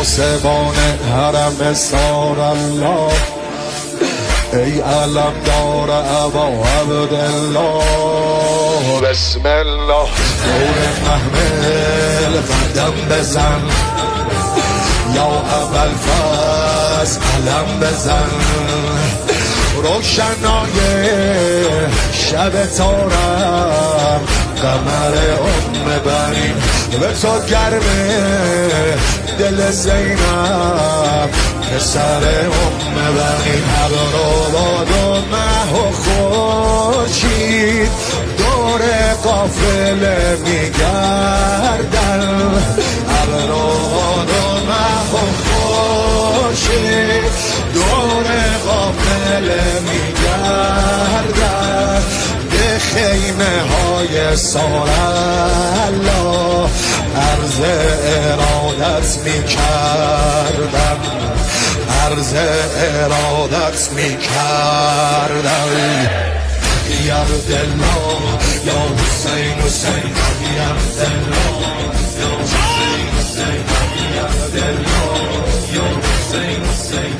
پاسبان حرم سار الله، ای علمدار ابا عبدالله. بسم الله دور محمل قدم بزن، یا ابوالفضل علم بزن. روشنای شب تارم قمر بنین، به تو گرمه دل زینب پسر بنین. ابروباد و مه و خورشید دور قافله میگردن. ابروباد و مه و خورشید دور قافله میگردن. به خیمه های سارالله عرض ارادت میکردم، عرض ارادت میکردم. یا عبدالله یا حسین حسین یا عبدالله یا حسین حسین یا عبدالله یا حسین حسین